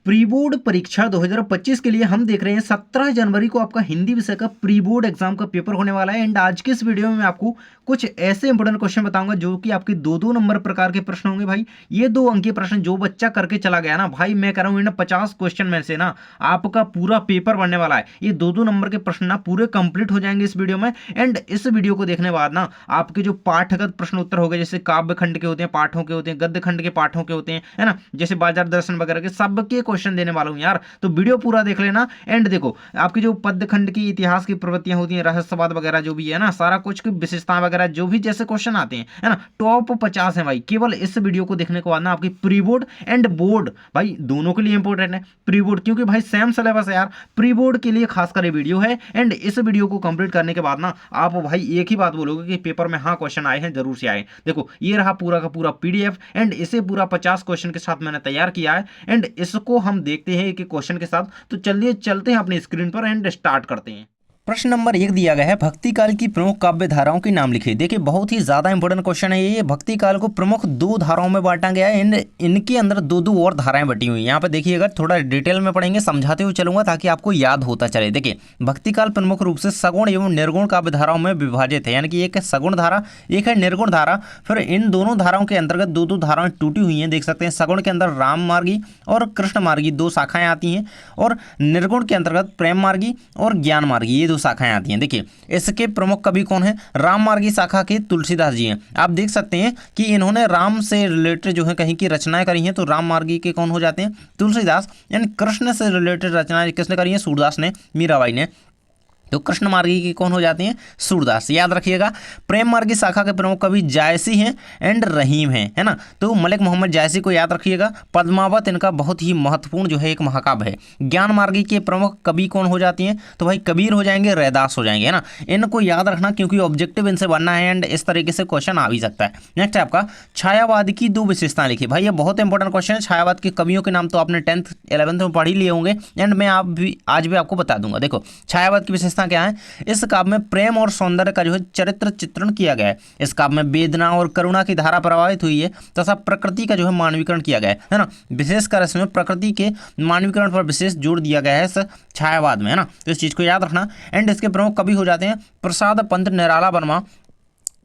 Pre board परीक्षा 2025 के लिए हम देख रहे हैं 17 जनवरी को आपका हिंदी विषय का प्री बोर्ड एग्जाम का पेपर होने वाला है। एंड आज के इस वीडियो में मैं आपको कुछ ऐसे इंपोर्टेंट क्वेश्चन बताऊंगा जो कि आपके दो नंबर प्रकार के प्रश्न होंगे। भाई ये 2 अंक के प्रश्न जो बच्चा करके चला गया ना, भाई मैं कह रहा हूँ इन 50 क्वेश्चन में से ना आपका पूरा पेपर बनने वाला है। ये 2 नंबर के प्रश्न ना पूरे कंप्लीट हो जाएंगे इस वीडियो में। एंड इस वीडियो को देखने बाद ना आपके जो पाठगत प्रश्न उत्तर हो गए, जैसे काव्य खंड के होते हैं, पाठों के होते हैं, गद्य खंड के पाठों के होते हैं, है ना, जैसे बाजार दर्शन वगैरह के, सबके क्वेश्चन देने वाला हूं यार। तो वीडियो पूरा देख लेना। एंड देखो आपकी जो पद्य खंड की इतिहास की प्रवृत्तियां होती हैं, रहस्यवाद वगैरह जो भी है ना, सारा कुछ की विशेषताएं वगैरह जो भी जैसे क्वेश्चन आते हैं, है ना, टॉप 50 है भाई। केवल इस वीडियो को देखने के बाद ना आपकी प्री बोर्ड एंड बोर्ड भाई दोनों के लिए इंपॉर्टेंट है। प्री बोर्ड क्योंकि भाई सेम सिलेबस है यार, प्री बोर्ड के लिए खासकर ये वीडियो है। एंड इस वीडियो को कंप्लीट करने के बाद ना आप भाई एक ही बात बोलोगे कि पेपर में हाँ क्वेश्चन आए हैं, जरूर से आए। देखो ये रहा पूरा का पूरा पीडीएफ। एंड इसे पूरा 50 क्वेश्चन के साथ मैंने तैयार किया है। एंड इसको हम देखते हैं एक एक क्वेश्चन के साथ। तो चलिए चलते हैं अपनी स्क्रीन पर एंड स्टार्ट करते हैं। प्रश्न नंबर 1 दिया गया है, भक्ति काल की प्रमुख काव्य धाराओं के नाम लिखिए। देखिए बहुत ही ज्यादा इंपॉर्टेंट क्वेश्चन है ये। भक्ति काल को प्रमुख 2 धाराओं में बांटा गया है। इनके अंदर 2 और धाराएं बटी हुई। यहाँ पे देखिएगा, थोड़ा डिटेल में पढ़ेंगे, समझाते हुए चलूंगा ताकि आपको याद होता चले। देखिए भक्ति काल प्रमुख रूप से सगुण एवं निर्गुण काव्य धाराओं में विभाजित है, यानी कि एक है सगुण धारा, एक है निर्गुण धारा। फिर इन दोनों धाराओं के अंतर्गत 2 धाराएं टूटी हुई हैं, देख सकते हैं। सगुण के अंदर राम मार्गी और कृष्ण मार्गी 2 शाखाएं आती हैं, और निर्गुण के अंतर्गत प्रेम मार्गी और ज्ञान मार्गी ये 2 शाखाएं आती हैं। देखिए इसके प्रमुख कवि कौन है? राम मार्गी शाखा के तुलसीदास जी हैं। आप देख सकते हैं कि इन्होंने राम से रिलेटेड जो है कहीं की रचनाएं करी हैं, तो राम मार्गी के कौन हो जाते हैं? तुलसीदास। यानी कृष्ण से रिलेटेड रचनाएं किसने करी हैं? सूरदास ने, मीराबाई ने। तो कृष्ण मार्गी के कौन हो जाते हैं? सूरदास। याद रखिएगा। प्रेम मार्गी शाखा के प्रमुख कवि जायसी हैं एंड रहीम हैं, है ना। तो मलिक मोहम्मद जायसी को याद रखिएगा। पद्मावत इनका बहुत ही महत्वपूर्ण जो है एक महाकाव्य है। ज्ञान मार्गी के प्रमुख कवि कौन हो जाती हैं? तो भाई कबीर हो जाएंगे, रैदास हो जाएंगे, है ना। इनको याद रखना क्योंकि ऑब्जेक्टिव इनसे बनना है। एंड इस तरीके से क्वेश्चन आ भी सकता है। नेक्स्ट है आपका, छायावाद की 2 विशेषताएं लिखिए। भाई ये बहुत इंपॉर्टेंट क्वेश्चन है। छायावाद के कवियों के नाम तो आपने 10th 11th में पढ़ ही लिए होंगे। एंड मैं आज भी आपको बता दूंगा। देखो छायावाद की विशेषता क्या है? इस काव्य में प्रेम और सौंदर्य का जो है चरित्र चित्रण किया गया है। इस काव्य में वेदना और करुणा की धारा प्रभावित हुई है तथा प्रकृति का जो है मानवीकरण किया गया है ना। विशेषकर इसमें प्रकृति के मानवीकरण पर विशेष जोर दिया गया है इस छायावाद में, है ना। तो इस चीज को याद रखना। एंड इसके प्रमुख कवि हो जाते हैं प्रसाद पंत निराला वर्मा,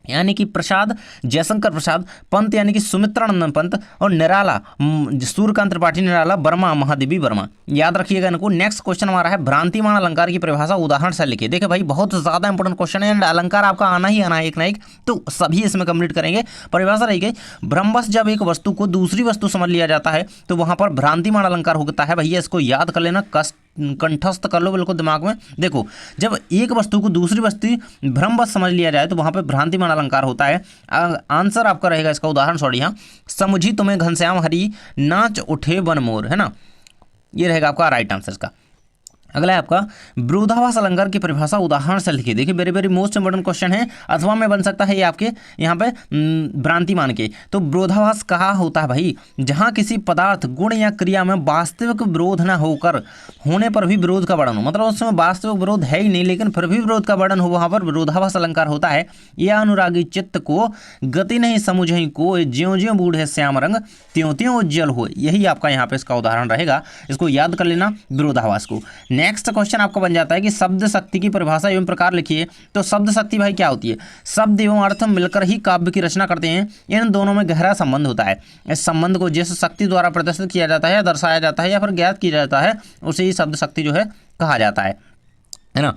यानी कि प्रसाद जयशंकर प्रसाद, पंत यानी कि सुमित्रानंदन पंत, और निराला सूर्यकांत त्रिपाठी निराला, वर्मा महादेवी वर्मा। याद रखिएगा इनको। नेक्स्ट क्वेश्चन हमारा है, भ्रांतिमान अलंकार की परिभाषा उदाहरण से लिखिए। देखिए भाई बहुत ज्यादा इंपॉर्टेंट क्वेश्चन है। एंड अलंकार आपका आना ही आना है एक ना एक, तो सभी इसमें कंप्लीट करेंगे। परिभाषा रही गई, ब्रह्मवश जब एक वस्तु को दूसरी वस्तु समझ लिया जाता है तो वहां पर भ्रांतिमान अलंकार होता है। भैया इसको याद कर लेना, कंठस्थ कर लो बिल्कुल दिमाग में। देखो जब एक वस्तु को दूसरी वस्तु भ्रमवश समझ लिया जाए तो वहां पर भ्रांतिमान अलंकार होता है। आंसर आपका रहेगा इसका उदाहरण, सॉरी हाँ, समझी तुम्हें घनश्याम हरी नाच उठे वन मोर, है ना। ये रहेगा आपका राइट आंसर इसका। अगला है आपका, विरोधाभास अलंकार की परिभाषा उदाहरण से लिखिए। देखिए very very most important question है। अथवा में बन सकता है ये आपके यहाँ पे भ्रांतिमान के। तो विरोधाभास कहाँ होता है भाई? जहाँ किसी पदार्थ गुण या क्रिया में वास्तविक विरोध न होकर होने पर भी विरोध का वर्णन हो, मतलब उसमें वास्तविक विरोध है ही नहीं लेकिन फिर भी विरोध का वर्णन हो, वहाँ पर विरोधाभास अलंकार होता है। यह अनुरागी चित्त को गति नहीं समझे को, ज्यों ज्यों बूढ़े श्याम रंग त्यों त्यों उज्जवल हो। यही आपका यहाँ पे इसका उदाहरण रहेगा। इसको याद कर लेना विरोधाभास को। नेक्स्ट क्वेश्चन आपका बन जाता है कि शब्द शक्ति की परिभाषा एवं प्रकार लिखिए। तो शब्द शक्ति भाई क्या होती है? शब्द एवं अर्थ मिलकर ही काव्य की रचना करते हैं। इन दोनों में गहरा संबंध होता है। इस संबंध को जिस शक्ति द्वारा प्रदर्शित किया जाता है या दर्शाया जाता है या फिर ज्ञात किया जाता है उसे ही शब्द शक्ति जो है कहा जाता है ना।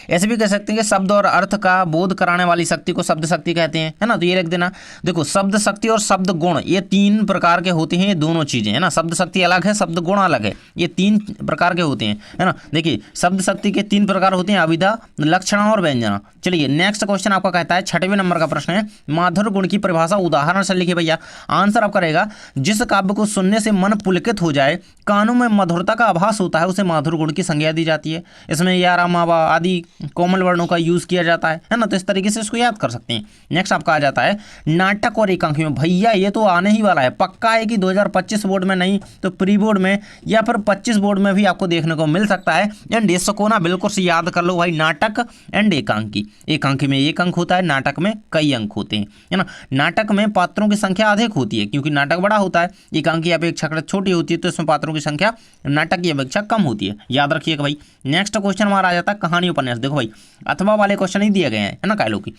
ऐसे भी कह सकते हैं कि शब्द और अर्थ का बोध कराने वाली शक्ति को शब्द शक्ति कहते हैं, है ना। तो ये लिख देना। देखो शब्द शक्ति और शब्द गुण ये 3 प्रकार के होते हैं, ये दोनों चीजें, है ना। शब्द शक्ति अलग है, शब्द गुण अलग है, ये 3 प्रकार के होते हैं, है ना। देखिए शब्द शक्ति के 3 प्रकार होते हैं, अभिधा, लक्षणा और व्यंजना। चलिए नेक्स्ट क्वेश्चन आपका कहता है, 6वें नंबर का प्रश्न है, माधुर्य गुण की परिभाषा उदाहरण से लिखिए। भैया आंसर आपका रहेगा, जिस काव्य को सुनने से मन पुलकित हो जाए, कानों में मधुरता का आभास होता है, उसे माधुर्य गुण की संज्ञा दी जाती है। इसमें या रामा आदि कोमल वर्णों का यूज़ किया जाता है ना। तो इस तरीके से इसको याद कर सकते हैं। नेक्स्ट आपका आ जाता है नाटक और एकांकी में। भैया ये तो आने ही वाला है, पक्का है कि 2025 बोर्ड में नहीं तो प्री बोर्ड में या फिर 25 बोर्ड में भी आपको देखने को मिल सकता है। एंड इसको ना बिल्कुल से याद कर लो भाई, नाटक एंड एकांकी। एकांकी में एक अंक होता है, नाटक में कई अंक होते हैं, है ना। नाटक में पात्रों की संख्या अधिक होती है क्योंकि नाटक बड़ा होता है, एकांकी अपेक्षा छोटी होती है, तो इसमें पात्रों की संख्या नाटक की अपेक्षा कम होती है, याद रखिएगा भाई। नेक्स्ट क्वेश्चन हमारा आ जाता है कहानी उपन्यास। देखो भाई अथवा वाले क्वेश्चन ही दिए गए हैं, है ना, कायलो की।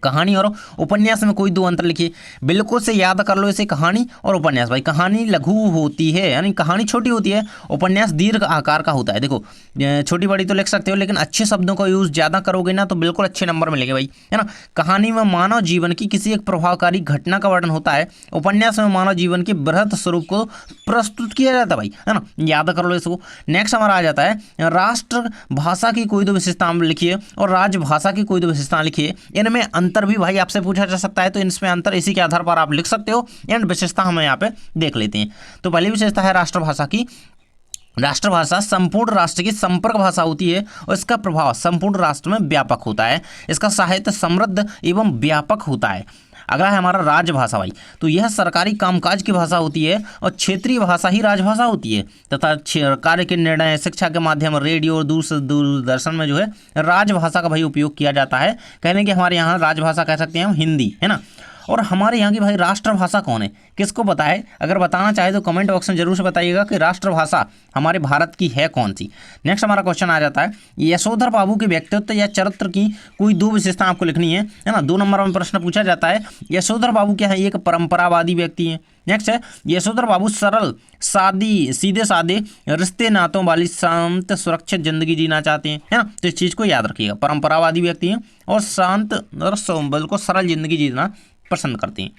कहानी और उपन्यास में कोई दो अंतर लिखिए। बिल्कुल से याद कर लो इसे, कहानी और उपन्यास। भाई कहानी लघु होती है यानी कहानी छोटी होती है, उपन्यास दीर्घ आकार का होता है। देखो छोटी बड़ी तो लिख सकते हो, लेकिन अच्छे शब्दों का यूज़ ज़्यादा करोगे ना तो बिल्कुल अच्छे नंबर मिलेंगे भाई, है ना। कहानी में मानव जीवन की किसी एक प्रभावकारी घटना का वर्णन होता है, उपन्यास में मानव जीवन के बृहत स्वरूप को प्रस्तुत किया जाता है भाई, है ना, याद कर लो इसको। नेक्स्ट हमारा आ जाता है राष्ट्र भाषा की कोई दो विशेषता लिखिए और राजभाषा की कोई दो विशेषता लिखिए। इनमें अंतर भी भाई आपसे पूछा जा सकता है, तो इसमें अंतर इसी के आधार पर आप लिख सकते हो। एंड विशेषता हम यहाँ पे देख लेते हैं। तो पहली विशेषता है राष्ट्रभाषा की। राष्ट्रभाषा संपूर्ण राष्ट्र की संपर्क भाषा होती है और इसका प्रभाव संपूर्ण राष्ट्र में व्यापक होता है। इसका साहित्य समृद्ध एवं व्यापक होता है। अगला है हमारा राजभाषा भाई। तो यह सरकारी कामकाज की भाषा होती है और क्षेत्रीय भाषा ही राजभाषा होती है तथा कार्य के निर्णय शिक्षा के माध्यम रेडियो और दूरदर्शन में जो है राजभाषा का भाई उपयोग किया जाता है। कहने कि हमारे यहाँ राजभाषा कह सकते हैं हम हिंदी, है ना। और हमारे यहाँ की भाई राष्ट्रभाषा कौन है, किसको पता है? अगर बताना चाहे तो कमेंट बॉक्स में जरूर से बताइएगा कि राष्ट्रभाषा हमारे भारत की है कौन सी। नेक्स्ट हमारा क्वेश्चन आ जाता है यशोधर बाबू के व्यक्तित्व या चरित्र की कोई दो विशेषता आपको लिखनी है ना। 2 नंबर में प्रश्न पूछा जाता है यशोधर बाबू क्या है, एक परंपरावादी व्यक्ति है। नेक्स्ट है यशोधर बाबू सरल सीधे सादे रिश्ते नातों वाली शांत सुरक्षित जिंदगी जीना चाहते हैं, है ना। तो इस चीज़ को याद रखिएगा, परंपरावादी व्यक्ति हैं और शांत और बिल्कुल सरल जिंदगी जीना पसंद करते हैं।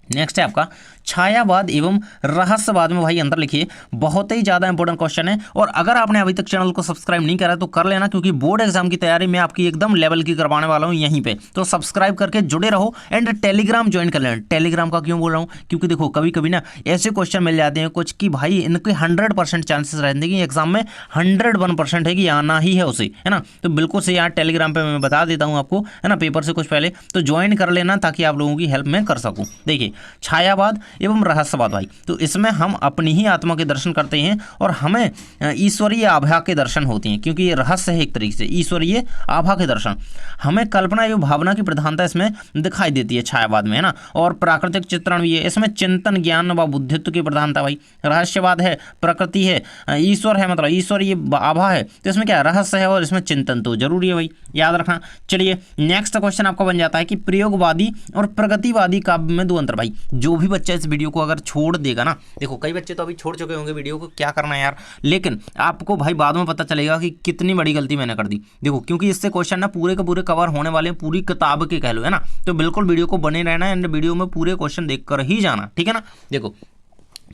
नेक्स्ट है आपका छायावाद एवं रहस्यवाद में भाई अंतर लिखिए। बहुत ही ज़्यादा इंपॉर्टेंट क्वेश्चन है और अगर आपने अभी तक चैनल को सब्सक्राइब नहीं करा तो कर लेना, क्योंकि बोर्ड एग्जाम की तैयारी मैं आपकी एकदम लेवल की करवाने वाला हूँ यहीं पे। तो सब्सक्राइब करके जुड़े रहो एंड टेलीग्राम ज्वाइन कर लेना। टेलीग्राम का क्यों बोल रहा हूँ, क्योंकि देखो कभी कभी ना ऐसे क्वेश्चन मिल जाते हैं कुछ कि भाई इनके 100% चांसेस रहते हैं कि एग्जाम में 101% है कि आना ही है उसे, है ना। तो बिल्कुल से यहाँ टेलीग्राम पर मैं बता देता हूँ आपको, है ना, पेपर से कुछ पहले। तो ज्वाइन कर लेना ताकि आप लोगों की हेल्प मैं कर सकूँ। देखिए छायावाद एवं रहस्यवाद भाई, तो इसमें हम अपनी ही आत्मा के दर्शन करते हैं और हमें ईश्वरीय आभा के दर्शन होते हैं, क्योंकि ये रहस्य है एक तरीके से ईश्वरीय आभा के दर्शन। हमें कल्पना एवं भावना की प्रधानता इसमें दिखाई देती है छायावाद में, है ना। और प्राकृतिक चित्रण भी है, इसमें चिंतन ज्ञान व बुद्धित्व की प्रधानता भाई। रहस्यवाद है, प्रकृति है, ईश्वर है, मतलब ईश्वरीय आभा है, तो इसमें क्या रहस्य है और इसमें चिंतन तो जरूरी है भाई, याद रखना। चलिए नेक्स्ट क्वेश्चन आपका बन जाता है कि प्रयोगवादी और प्रगतिवादी काव्य में दो अंतर भाई। जो भी बच्चा इस वीडियो को अगर छोड़ देगा ना, देखो कई बच्चे तो अभी छोड़ चुके होंगे वीडियो को, क्या करना है यार, लेकिन आपको भाई बाद में पता चलेगा कि कितनी बड़ी गलती मैंने कर दी। देखो क्योंकि इससे क्वेश्चन ना पूरे के पूरे कवर होने वाले हैं, पूरी किताब के कह लो, है ना। तो बिल्कुल वीडियो को बने रहना है एंड वीडियो में पूरे क्वेश्चन देखकर ही जाना, ठीक है ना। देखो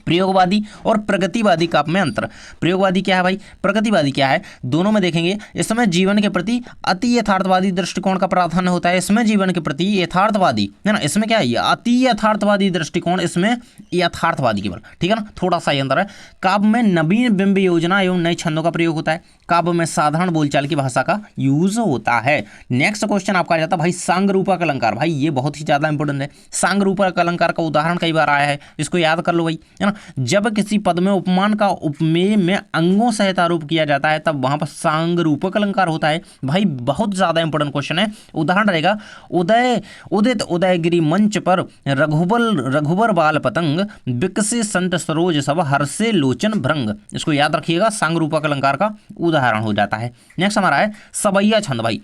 प्रयोगवादी और प्रगतिवादी काव्य में अंतर। प्रयोगवादी क्या है भाई, प्रगतिवादी क्या है, दोनों में देखेंगे। इसमें जीवन के प्रति अति यथार्थवादी दृष्टिकोण का प्रावधान होता है। इसमें जीवन के प्रति यथार्थवादी, है ना, इसमें क्या है अति यथार्थवादी दृष्टिकोण, इसमें यथार्थवादी केवल, ठीक है ना, थोड़ा सा ही अंतर है। काव्य में नवीन बिंब योजना एवं नए छंदों का प्रयोग होता है। काव्य में साधारण बोलचाल की भाषा का यूज होता है। नेक्स्ट क्वेश्चन आपका आ जाता है भाई सांगरूपक अलंकार। भाई ये बहुत ही ज्यादा इंपॉर्टेंट है। सांगरूपक अलंकार का उदाहरण कई बार आया है, इसको याद कर लो भाई, है ना। जब किसी पद में उपमान का उपमेय में अंगों सहित आरोप किया जाता है तब वहां पर सांगरूपक अलंकार होता है। भाई बहुत ज्यादा इंपॉर्टेंट क्वेश्चन है। उदाहरण रहेगा उदित उदयगिरी मंच पर रघुबर बाल पतंग विकसे संत सरोज सब हर्षे लोचन भृंग। इसको याद रखिएगा, सांगरूपक अलंकार का उदाहरण हो जाता है। नेक्स्ट हमारा है सवैया छंद भाई।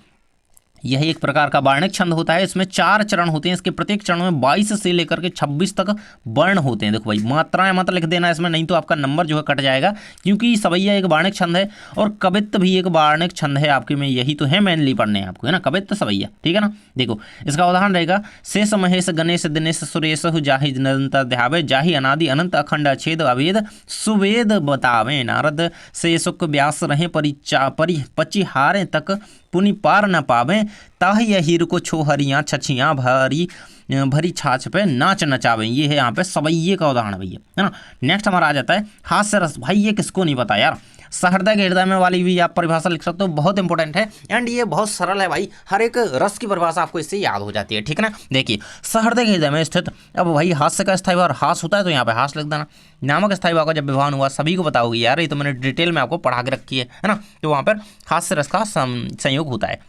यह एक प्रकार का वर्णिक छंद होता है। इसमें 4 चरण होते हैं। इसके प्रत्येक चरण में 22 से लेकर के 26 तक वर्ण होते हैं। देखो भाई मात्राएं मत लिख देना इसमें, नहीं तो आपका नंबर जो है कट जाएगा, क्योंकि सवैया एक वर्णिक छंद है और कवित्त भी एक वर्णिक छंद है आपके में। यही तो है मेनली पढ़ने हैं आपको, है ना, कवित्त सवैया, ठीक है ना। देखो इसका उदाहरण रहेगा शेष महेश गणेश दिनेश सुरेश जाहि निरंतर ध्यावे जाहि अनादि अनंत अखंड अछेद अभेद सुवेद बतावे नारद से सुख व्यास रहे पची हारे तक पुनि पार न पावे ताहि हीर को छो हरियाँ छछियाँ भरी छाछ पे नाच नचावे। ये है यहाँ पे सवैये का उदाहरण भैया, है ना। नेक्स्ट हमारा आ जाता है हास्य रस। भाई ये किसको नहीं पता यार, सहृदय के हृदय में वाली भी आप परिभाषा लिख सकते हो, बहुत इंपॉर्टेंट है एंड ये बहुत सरल है भाई, हर एक रस की परिभाषा आपको इससे याद हो जाती है, ठीक है ना। देखिए सहृदय के हृदय में स्थित, अब भाई हास्य का स्थायी भाव हास होता है तो यहाँ पे हास लिख देना। नामक स्थायी भाव का जब विभाजन हुआ, सभी को बताओगे यार, ये तो मैंने डिटेल में आपको पढ़ा के रखी है ना, तो वहाँ पर हास्य रस का संयोग होता है।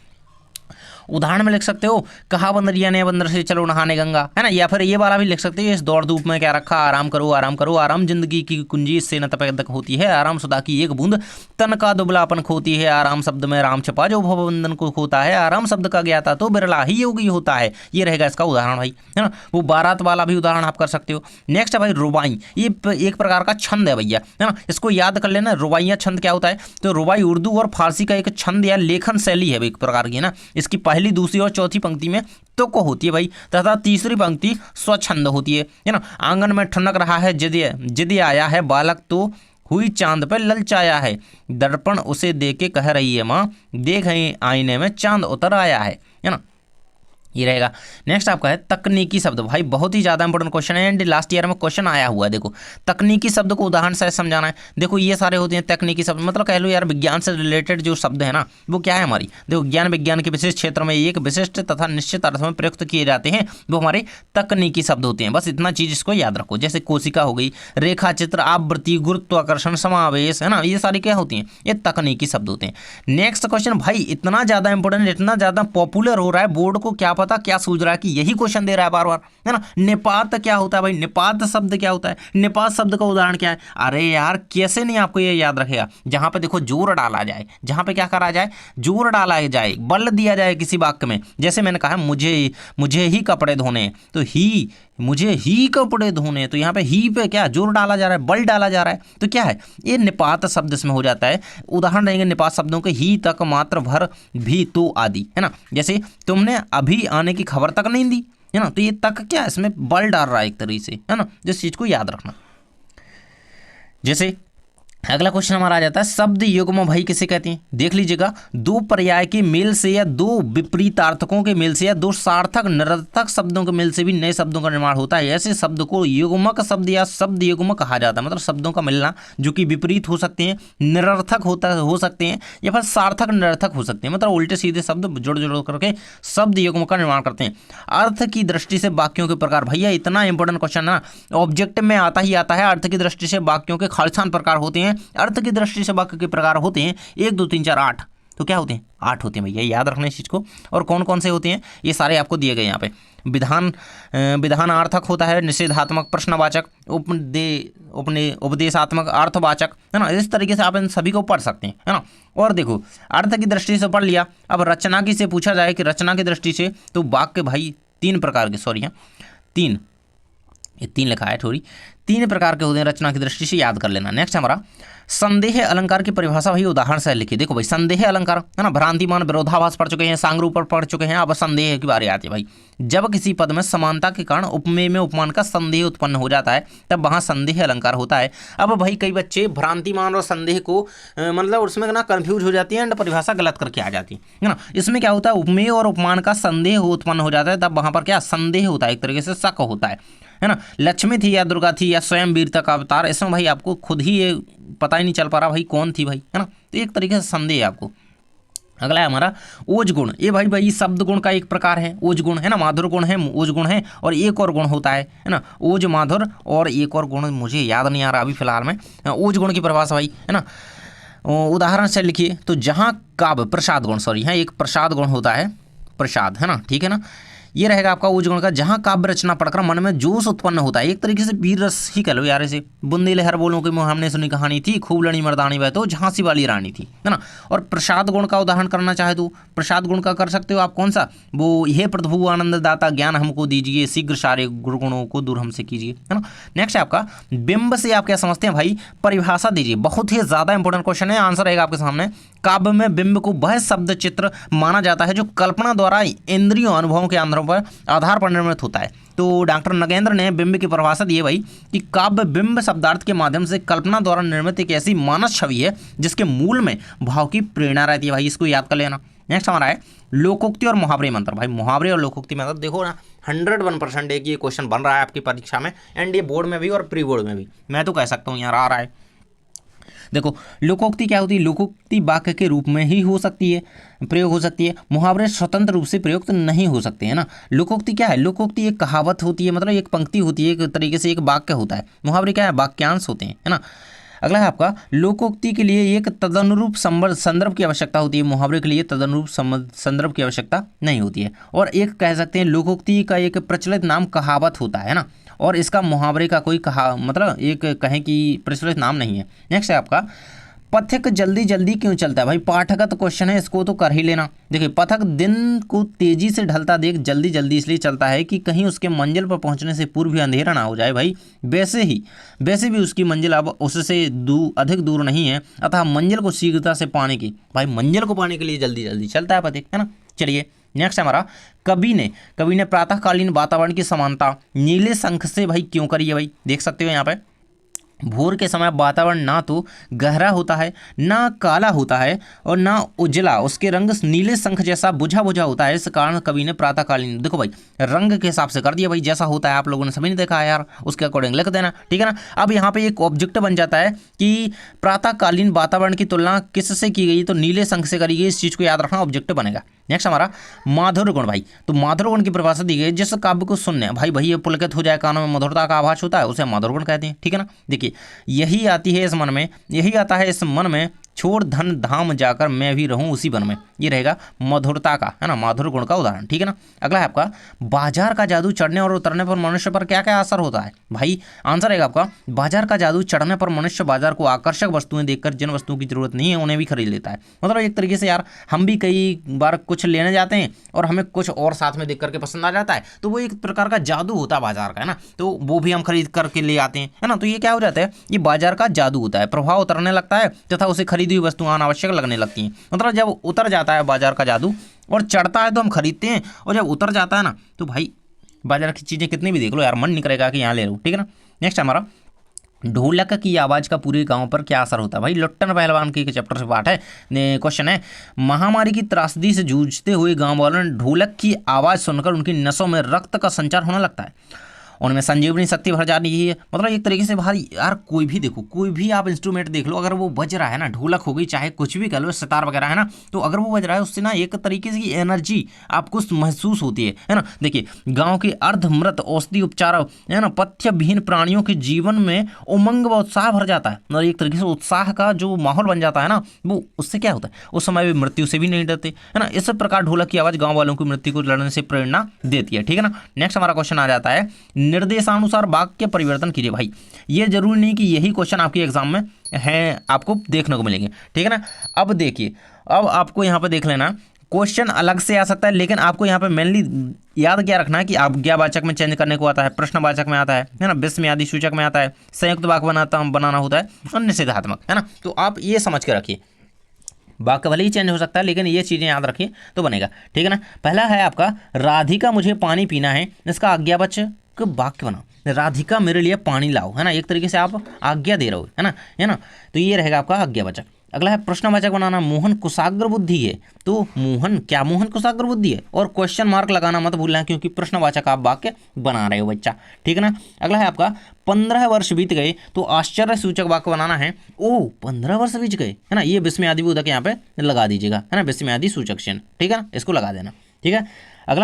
उदाहरण में लिख सकते हो, कहा बंदरिया ने बंदर से चलो नहाने गंगा, है ना, या फिर ये वाला भी लिख सकते हो, इस दौड़ धूप में क्या रखा, आराम करो आराम करो, आराम जिंदगी की कुंजी इससे न तपक होती है, आराम सुधा की एक बूंद तन का दुबलापन खोती है, आराम शब्द में राम छपा जो भवबंधन को खोता है, आराम शब्द का ज्ञाता तो बिरला ही योगी होता है। ये रहेगा इसका उदाहरण भाई, है ना। वो बारात वाला भी उदाहरण आप कर सकते हो। नेक्स्ट है भाई रुबाई, ये एक प्रकार का छंद है भैया, है ना, इसको याद कर लेना। रुबाइयाँ छंद क्या होता है, तो रुबाई उर्दू और फारसी का एक छंद या लेखन शैली है एक प्रकार की, है ना। इसकी पहली, दूसरी और चौथी पंक्ति में तो को होती है भाई, तथा तीसरी पंक्ति स्वच्छंद होती है ना। आंगन में ठनक रहा है जिद आया है बालक, तो हुई चांद पे ललचाया है, दर्पण उसे दे के कह रही है माँ, देख आईने में चांद उतर आया है ना। ये रहेगा। नेक्स्ट आपका है तकनीकी शब्द, भाई बहुत ही ज़्यादा इंपॉर्टेंट क्वेश्चन है एंड लास्ट ईयर में क्वेश्चन आया हुआ है। देखो तकनीकी शब्द को उदाहरण से समझाना है। देखो ये सारे होते हैं तकनीकी शब्द, मतलब कह लो यार विज्ञान से रिलेटेड जो शब्द है ना, वो क्या है हमारी, देखो ज्ञान विज्ञान के विशेष क्षेत्र में एक विशिष्ट तथा निश्चित अर्थ में प्रयुक्त किए जाते हैं, वो हमारे तकनीकी शब्द होते हैं। बस इतना चीज़ इसको याद रखो, जैसे कोशिका हो गई, रेखा चित्र, आवृत्ति, गुरुत्वाकर्षण, समावेश, है ना, ये सारी क्या होती हैं, ये तकनीकी शब्द होते हैं। नेक्स्ट क्वेश्चन भाई इतना ज़्यादा इंपॉर्टेंट, इतना ज़्यादा पॉपुलर हो रहा है, बोर्ड को क्या पता क्या सूझ रहा है कि यही क्वेश्चन दे रहा है बार बार, है ना। निपात क्या होता है भाई, निपात शब्द क्या होता है, निपात शब्द का उदाहरण क्या है। अरे यार कैसे नहीं आपको ये याद रखेगा, जहां पे देखो जोर डाला जाए, जहां पे क्या करा जाए, जोर डाला जाए, बल दिया जाए किसी वाक्य में, जैसे मैंने कहा मुझे ही कपड़े धोने, तो ही मुझे ही कपड़े धोने, तो यहाँ पे ही पे क्या जोर डाला जा रहा है, बल डाला जा रहा है, तो क्या है ये निपात शब्द इसमें हो जाता है। उदाहरण रहेंगे निपात शब्दों के, ही तक, मात्र, भर, भी, तो आदि, है ना। जैसे तुमने अभी आने की खबर तक नहीं दी, है ना, तो ये तक क्या इसमें बल डाल रहा है एक तरीके से, है ना, जिस चीज को याद रखना। जैसे अगला क्वेश्चन हमारा आ जाता है शब्द युग्म भाई किसे कहते हैं, देख लीजिएगा, दो पर्याय के मेल से या दो विपरीतार्थकों के मेल से या दो सार्थक निरर्थक शब्दों के मेल से भी नए शब्दों का निर्माण होता है। ऐसे शब्द को युग्मक शब्द या शब्द युग्म कहा जाता है, मतलब शब्दों का मिलना जो कि विपरीत हो सकते हैं, निरर्थक हो सकते हैं, या फिर सार्थक निरर्थक हो सकते हैं, मतलब उल्टे सीधे शब्द जोड़ करके शब्द युग्म का निर्माण करते हैं। अर्थ की दृष्टि से वाक्यों के प्रकार, भैया इतना इंपॉर्टेंट क्वेश्चन ना, ऑब्जेक्ट में आता ही आता है। अर्थ की दृष्टि से वाक्यों के खालिस्तान प्रकार होते हैं, अर्थ की दृष्टि से वाक्य के प्रकार होते हैं 1 2 3 4 8, तो क्या होते हैं 8 होते हैं भैया, याद रखना इस चीज को। और कौन कौन से होते हैं ये सारे आपको दिए गए यहाँ पे। विधानार्थक होता है, निषेधात्मक, प्रश्नवाचक, उपदेशात्मक, अर्थवाचक, है ना। इस तरीके से आप इन सभी को पढ़ सकते हैं, है ना। और देखो अर्थ की दृष्टि से पढ़ लिया, अब रचना की से पूछा जाए कि रचना की दृष्टि से, तो वाक्य भाई 3 प्रकार के, सॉरी 3 लिखा है, थोड़ी 3 प्रकार के होते हैं रचना की दृष्टि से, याद कर लेना। नेक्स्ट हमारा संदेह अलंकार की परिभाषा भाई उदाहरण से लिखी। देखो भाई संदेह अलंकार, है ना, भ्रांतिमान, विरोधाभास पढ़ चुके हैं, सांगरूप पढ़ चुके हैं, अब संदेह की बारी आती है भाई। जब किसी पद में समानता के कारण उपमेय में उपमान का संदेह उत्पन्न हो जाता है, तब वहां संदेह अलंकार होता है। अब भाई कई बच्चे भ्रांतिमान और संदेह को मतलब उसमें ना कंफ्यूज हो जाती है एंड परिभाषा गलत करके आ जाती है ना। इसमें क्या होता है, उपमेय और उपमान का संदेह उत्पन्न हो जाता है, तब वहां पर क्या संदेह होता है, एक तरीके से शक होता है ना। लक्ष्मी थी या दुर्गा थी या स्वयं वीरता का अवतार, इसमें भाई आपको खुद ही ये पता ही नहीं चल पा रहा भाई कौन थी भाई, है ना, तो एक तरीके से संदेह है आपको। अगला है हमारा ओज गुण, ये भाई शब्द गुण का एक प्रकार है, ओज गुण, है ना, माधुर गुण है, ओज गुण है, और एक और गुण होता है ना, ओज माधुर, और एक और गुण मुझे याद नहीं आ रहा अभी फिलहाल में। ओज गुण की परिभाषा भाई, है ना, उदाहरण से लिखिए, तो जहाँ काव्य प्रसाद गुण, सॉरी है, एक प्रसाद गुण होता है, प्रसाद, है ना, ठीक है ना, ये रहेगा आपका ओज गुण का, जहाँ काव्य रचना पढ़कर मन में जोश उत्पन्न होता है, एक तरीके से वीर रस ही कह लो यार इसे। बुंदी लहर बोलों की हमने सुनी कहानी थी, खूब लड़ी मर्दानी वह तो झांसी वाली रानी थी, है ना। और प्रसाद गुण का उदाहरण करना चाहे तो प्रसाद गुण का कर सकते हो आप, कौन सा, वो हे प्रभु आनंद दाता ज्ञान हमको दीजिए, शीघ्र सारे गुणों को दूर हमसे कीजिए, है ना। नेक्स्ट है आपका बिंब से आप क्या समझते हैं भाई, परिभाषा दीजिए, बहुत ही ज्यादा इंपॉर्टेंट क्वेश्चन है, आंसर रहेगा आपके सामने। काव्य में बिंब को वह शब्द चित्र माना जाता है जो कल्पना द्वारा इंद्रियों अनुभवों के आधार पर निर्मित होता है। तो डॉक्टर नगेंद्र ने बिंब की परिभाषा दी है भाई कि काव्य बिंब शब्दार्थ के माध्यम से कल्पना द्वारा निर्मित एक ऐसी मानस छवि है जिसके मूल में भाव की प्रेरणा रहती है, भाई इसको याद कर लेना। नेक्स्ट हमारा है लोकोक्ति और मुहावरे मंत्र, भाई मुहावरे और लोकोक्ति मंत्र देखो ना 101% एक ये क्वेश्चन बन रहा है आपकी परीक्षा में, एंड ये बोर्ड में भी और प्री बोर्ड में भी, मैं तो कह सकता हूँ यार आ रहा है। देखो लोकोक्ति क्या होती है, लोकोक्ति वाक्य के रूप में ही हो सकती है, प्रयोग हो सकती है, मुहावरे स्वतंत्र रूप से प्रयुक्त नहीं हो सकते, है ना। लोकोक्ति क्या है, लोकोक्ति एक कहावत होती है, मतलब एक पंक्ति होती है, एक तरीके से एक वाक्य होता है। मुहावरे क्या है, वाक्यांश होते हैं, है ना। अगला है आपका लोकोक्ति के लिए एक तदनुरूप संदर्भ की आवश्यकता होती है, मुहावरे के लिए तदनुरूप संदर्भ की आवश्यकता नहीं होती है। और एक कह सकते हैं लोकोक्ति का एक प्रचलित नाम कहावत होता है ना, और इसका मुहावरे का कोई मतलब एक कहें कि प्रचलित नाम नहीं है। नेक्स्ट है आपका पथिक जल्दी जल्दी क्यों चलता है। भाई पाठगत क्वेश्चन है, इसको तो कर ही लेना। देखिए पथिक दिन को तेजी से ढलता देख जल्दी जल्दी इसलिए चलता है कि कहीं उसके मंजिल पर पहुंचने से पूर्व भी अंधेरा ना हो जाए। भाई वैसे भी उसकी मंजिल अब उससे अधिक दूर नहीं है, अतः मंजिल को शीघ्रता से पाने की, भाई मंजिल को पाने के लिए जल्दी जल्दी चलता है पथिक, है ना। चलिए नेक्स्ट हमारा कवि ने प्रातःकालीन वातावरण की समानता नीले शंख से भाई क्यों करी है। भाई देख सकते हो यहाँ पे भोर के समय वातावरण ना तो गहरा होता है, ना काला होता है और ना उजला, उसके रंग नीले शंख जैसा बुझा बुझा होता है। इस कारण कवि ने प्रातःकालीन, देखो भाई रंग के हिसाब से कर दिया, भाई जैसा होता है आप लोगों ने सभी ने देखा है यार, उसके अकॉर्डिंग लिख देना, ठीक है ना। अब यहाँ पे एक ऑब्जेक्ट बन जाता है कि प्रातःकालीन वातावरण की तुलना किससे की गई, तो नीले शंख से करी गई। इस चीज़ को याद रखना, ऑब्जेक्ट बनेगा। नेक्स्ट हमारा माधुर्य गुण। भाई तो माधुर्य गुण की परिभाषा दी गई, जिस काव्य को सुनने भाई ये पुलकित हो जाए, कानों में मधुरता का आभास होता है, उसे माधुर्य गुण कहते हैं, ठीक है ना। देखिए यही आता है इस मन में छोड़ धन धाम जाकर मैं भी रहूं उसी वन में, ये रहेगा मधुरता का, है ना, माधुर्य गुण का उदाहरण, ठीक है ना। अगला है आपका बाजार का जादू चढ़ने और उतरने पर मनुष्य पर क्या क्या असर होता है। भाई आंसर रहेगा आपका बाजार का जादू चढ़ने पर मनुष्य बाजार को आकर्षक वस्तुएं देखकर जिन वस्तुओं की जरूरत नहीं है उन्हें भी खरीद लेता है। मतलब एक तरीके से यार हम भी कई बार कुछ लेने जाते हैं और हमें कुछ और साथ में देख करके पसंद आ जाता है, तो वो एक प्रकार का जादू होता है बाजार का, है ना, तो वो भी हम खरीद करके ले आते हैं, है ना। तो ये क्या हो जाता है, ये बाजार का जादू होता है, प्रभाव उतरने लगता है तथा उसे खरीदी हुई वस्तुएं अनावश्यक लगने लगती हैं। मतलब जब उतर जाता है बाजार का जादू और चढ़ता है तो हम खरीदते हैं, और जब उतर जाता है ना तो भाई बाजार की चीज़ें कितनी भी देख लो यार मन नहीं करेगा कि यहाँ ले लो, ठीक है ना। नेक्स्ट हमारा ढोलक की आवाज़ का पूरे गांव पर क्या असर होता है। भाई लुट्टन पहलवान के चैप्टर से पाठ है, क्वेश्चन है महामारी की त्रासदी से जूझते हुए गांव वालों ने ढोलक की आवाज़ सुनकर उनकी नसों में रक्त का संचार होने लगता है, उनमें संजीवनी शक्ति भर जाती है। मतलब एक तरीके से भाई यार कोई भी देखो, कोई भी आप इंस्ट्रूमेंट देख लो, अगर वो बज रहा है ना, ढोलक हो गई चाहे कुछ भी कह लो, सितार वगैरह है ना, तो अगर वो बज रहा है उससे ना एक तरीके से एनर्जी आपको महसूस होती है ना। देखिए गांव के अर्धमृत औषधि उपचार है ना पथ्य विहीन प्राणियों के जीवन में उमंग व उत्साह भर जाता है, और एक तरीके से उत्साह का जो माहौल बन जाता है ना, वो उससे क्या होता है उस समय वे मृत्यु से भी नहीं डरते, है ना। इस प्रकार ढोलक की आवाज़ गाँव वालों की मृत्यु को लड़ने से प्रेरणा देती है, ठीक है ना। नेक्स्ट हमारा क्वेश्चन आ जाता है निर्देशानुसार वाक्य परिवर्तन कीजिए। भाई ये जरूरी नहीं कि यही क्वेश्चन आपके एग्जाम में है, आपको देखने को मिलेंगे, ठीक है ना। अब देखिए अब आपको यहाँ पे देख लेना, क्वेश्चन अलग से आ सकता है, लेकिन आपको यहाँ पे मेनली याद क्या रखना है कि आज्ञावाचक में चेंज करने को आता है, प्रश्नवाचक में आता है ना, विस्मयादि सूचक में आता है, संयुक्त वाक्य बनाना होता है और निषेधात्मक, है ना। तो आप ये समझ के रखिए, वाक्य भले ही चेंज हो सकता है लेकिन ये चीज़ें याद रखिए तो बनेगा, ठीक है ना। पहला है आपका राधिका मुझे पानी पीना है, इसका आज्ञावाचक वाक्य बना, राधिका मेरे लिए पानी लाओ, है ना, एक तरीके से आप आज्ञा दे रहे हो, है ना, तो ये रहेगा आपका आज्ञावाचक। अगला है प्रश्नवाचक बनाना, मोहन कुशाग्र बुद्धि है, तो मोहन कुशाग्र बुद्धि है, और क्वेश्चन मार्क लगाना मत भूलना क्योंकि प्रश्नवाचक आप वाक्य बना रहे हो बच्चा, ठीक है ना। अगला है आपका 15 वर्ष बीत गए, तो आश्चर्य सूचक वाक्य बनाना है, ओ 15 वर्ष बीत गए, है ना, ये विस्मयादि बोधक यहाँ पे लगा दीजिएगा, है ना, विस्मयादि सूचक चिन्ह, ठीक है ना, इसको लगा देना, ठीक है। अगला